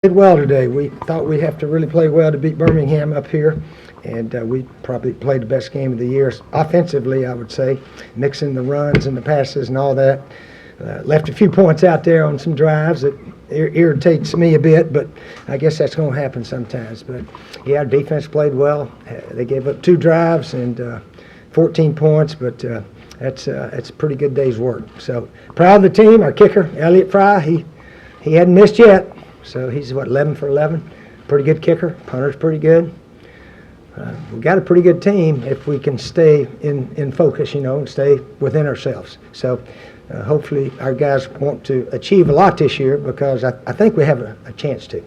Played well today. We thought we'd have to really play well to beat Birmingham up here, and we probably played the best game of the year offensively, I would say, mixing the runs and the passes and all that. Left a few points out there on some drives that irritates me a bit, but I guess that's going to happen sometimes. But yeah, our defense played well. They gave up 2 drives and 14 points, but that's a pretty good day's work. So proud of the team. Our kicker, Elliott Fry, he hadn't missed yet. So he's, 11 for 11? Pretty good kicker. Punter's pretty good. We've got a pretty good team if we can stay in focus, and stay within ourselves. So hopefully our guys want to achieve a lot this year because I think we have a chance to.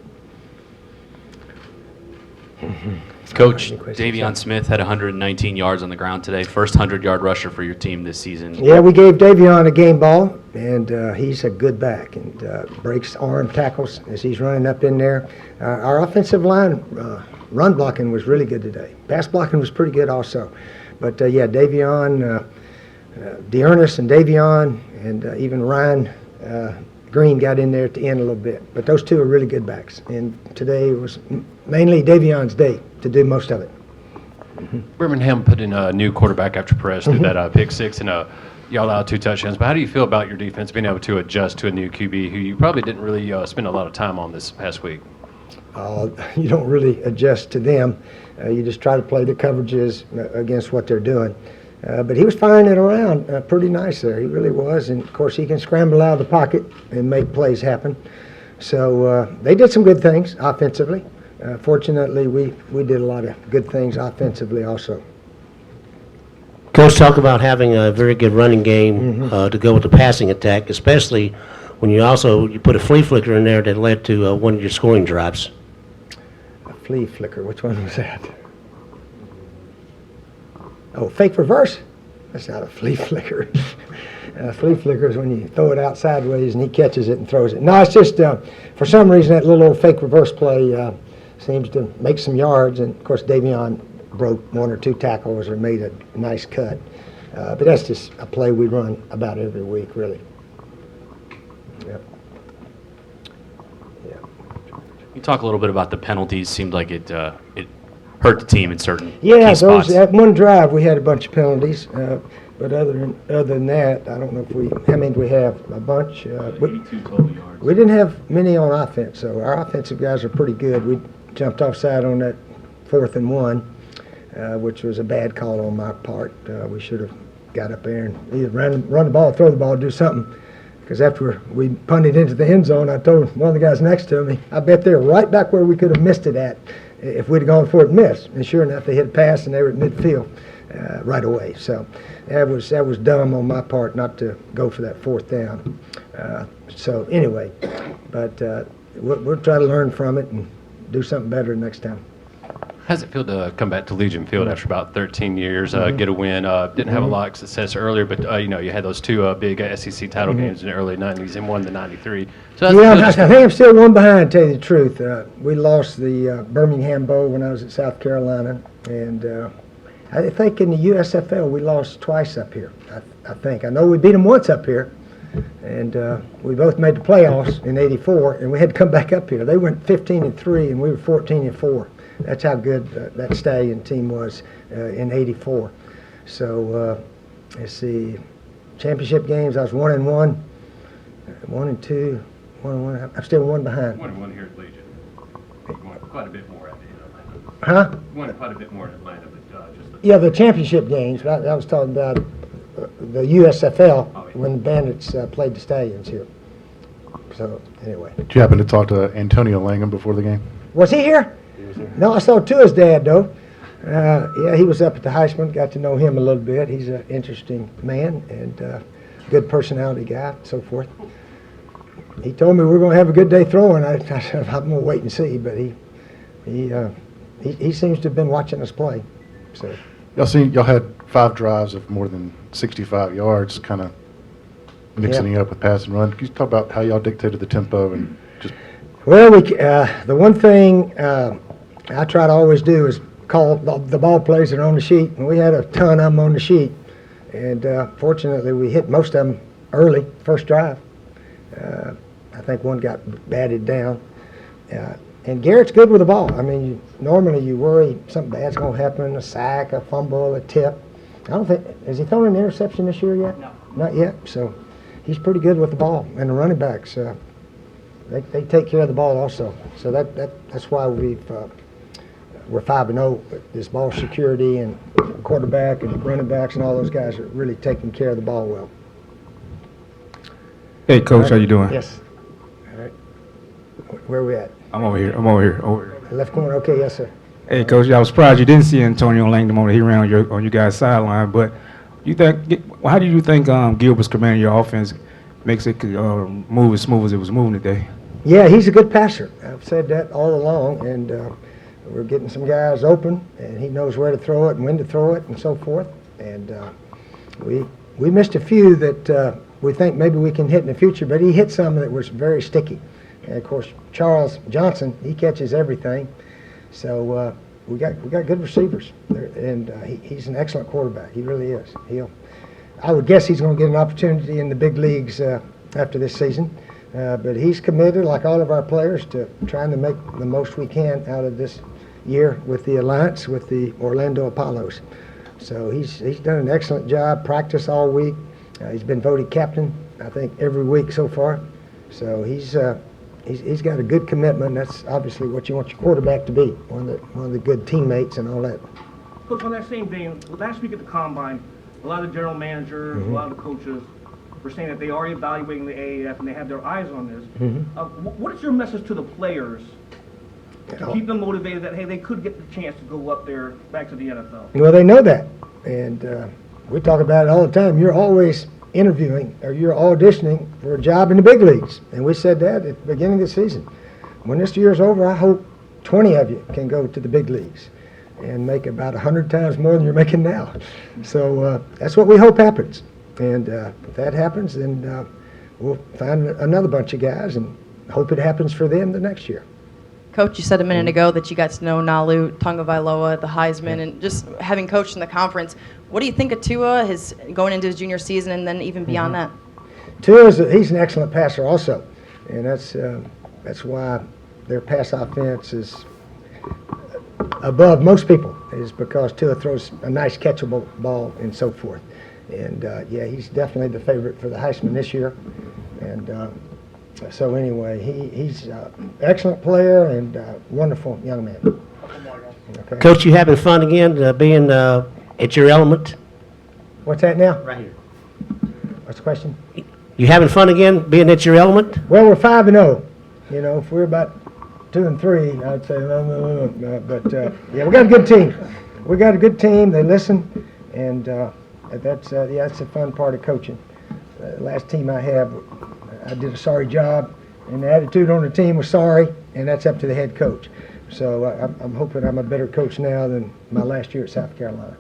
Coach, Davion Smith had 119 yards on the ground today. First 100-yard rusher for your team this season. Yeah, we gave Davion a game ball, and he's a good back and breaks arm tackles as he's running up in there. Our offensive line run blocking was really good today. Pass blocking was pretty good also. But, yeah, Davion, Dearness and Davion, and even Ryan Green got in there at the end a little bit. But those two are really good backs. And today was mainly Davion's day to do most of it. Birmingham put in a new quarterback after Perez did that pick six, and y'all allowed 2 touchdowns. But how do you feel about your defense being able to adjust to a new QB who you probably didn't really spend a lot of time on this past week? You don't really adjust to them. You just try to play the coverages against what they're doing. But he was firing it around pretty nice there. He really was. And, of course, he can scramble out of the pocket and make plays happen. So they did some good things offensively. Fortunately, we did a lot of good things offensively also. Coach, talk about having a very good running game to go with the passing attack, especially when you put a flea flicker in there that led to one of your scoring drives. A flea flicker, which one was that? Oh, fake reverse? That's not a flea flicker. A flea flicker is when you throw it out sideways and he catches it and throws it. No, it's just for some reason that little old fake reverse play seems to make some yards. And, of course, Davion broke 1 or 2 tackles or made a nice cut. But that's just a play we run about every week, really. Yep. Yeah. You talk a little bit about the penalties. Seemed like it hurt the team in certain Yeah, key spots. At one drive we had a bunch of penalties, but other than that, I don't know how many do we have? A bunch. 82 total yards. We didn't have many on offense, so our offensive guys are pretty good. We jumped offside on that 4th and 1, which was a bad call on my part. We should have got up there and either run the ball, throw the ball, do something. Because after we punted into the end zone, I told one of the guys next to me, I bet they're right back where we could have missed it at if we'd have gone for it and missed. And sure enough, they hit a pass and they were at midfield right away. So that was dumb on my part not to go for that 4th down. So anyway, but we'll try to learn from it and do something better next time. How's it feel to come back to Legion Field after about 13 years, get a win? Didn't have a lot of success earlier, but you had those 2 big SEC title games in the early 90s and won the 93. So I think I'm still one behind, to tell you the truth. We lost the Birmingham Bowl when I was at South Carolina, and I think in the USFL we lost twice up here. I think. I know we beat them once up here, and we both made the playoffs in '84, and we had to come back up here. They went 15-3, and we were 14-4. That's how good that Stallion team was in '84. So let's see, championship games. I was 1-1, 1-2, 1-1. I'm still 1 behind. 1-1 here at Legion. Won quite a bit more at the end of Huh? Atlanta. Won quite a bit more in Atlanta, but just Yeah, the championship games. But I was talking about the USFL when the Bandits played the Stallions here. So anyway. Did you happen to talk to Antonio Langham before the game? Was he here? No, I saw Tua's dad, though. Yeah, he was up at the Heisman. Got to know him a little bit. He's an interesting man and good personality guy, so forth. He told me we're going to have a good day throwing. I said, I'm going to wait and see, but he seems to have been watching us play. So Y'all had 5 drives of more than 65 yards, kind of mixing it up with pass and run. Can you talk about how y'all dictated the tempo and just? Well, the one thing I try to always do is call the ball plays that are on the sheet, and we had a ton of them on the sheet. And fortunately, we hit most of them early, first drive. I think one got batted down. And Garrett's good with the ball. I mean, normally you worry something bad's going to happen, a sack, a fumble, a tip. I don't think, has he thrown an interception this year yet? No. Not yet. So he's pretty good with the ball. And the running backs, they take care of the ball also. So that's why we're 5-0 with this ball security and quarterback and running backs and all those guys are really taking care of the ball well. Hey, Coach, how you doing? Yes. All right. Where are we at? I'm over here. Over here. Left corner. Okay, yes, sir. Hey, Coach, I was surprised you didn't see Antonio Langdon on here around on your guys' sideline. But how do you think Gilbert's commanding your offense makes it move as smooth as it was moving today? Yeah, he's a good passer. I've said that all along, and we're getting some guys open, and he knows where to throw it and when to throw it and so forth. And we missed a few that we think maybe we can hit in the future, but he hit some that was very sticky. And of course, Charles Johnson, he catches everything. So we got good receivers, and he's an excellent quarterback. He really is. I would guess he's going to get an opportunity in the big leagues after this season. But he's committed, like all of our players, to trying to make the most we can out of this year with the alliance with the Orlando Apollos. So he's done an excellent job. Practice all week. He's been voted captain, I think, every week so far. So he's got a good commitment. That's obviously what you want your quarterback to be, one of the good teammates and all that. Coach, on that same vein, last week at the Combine, a lot of the general managers, a lot of the coaches were saying that they are evaluating the AAF and they have their eyes on this. What is your message to the players to keep them motivated that, hey, they could get the chance to go up there back to the NFL? Well, they know that. And we talk about it all the time. You're always interviewing or you're auditioning for a job in the big leagues. And we said that at the beginning of the season. When this year's over, I hope 20 of you can go to the big leagues and make about 100 times more than you're making now. So that's what we hope happens. And if that happens, then we'll find another bunch of guys and hope it happens for them the next year. Coach, you said a minute ago that you got to know Nalu, Tagovailoa, the Heisman, and just having coached in the conference. What do you think of Tua, his going into his junior season and then even beyond that? Tua, he's an excellent passer also, and that's why their pass offense is above most people, is because Tua throws a nice catchable ball and so forth. And yeah, he's definitely the favorite for the Heisman this year. And so anyway, he's an excellent player and wonderful young man. Okay. Coach, you having fun again being at your element? What's that now? Right here. What's the question? You having fun again being at your element? Well, we're 5-0. You know, if we're about 2-3, I'd say no. But yeah, we got a good team. We got a good team. They listen, and that's the fun part of coaching. Last team I have, I did a sorry job, and the attitude on the team was sorry, and that's up to the head coach. So I'm hoping I'm a better coach now than my last year at South Carolina.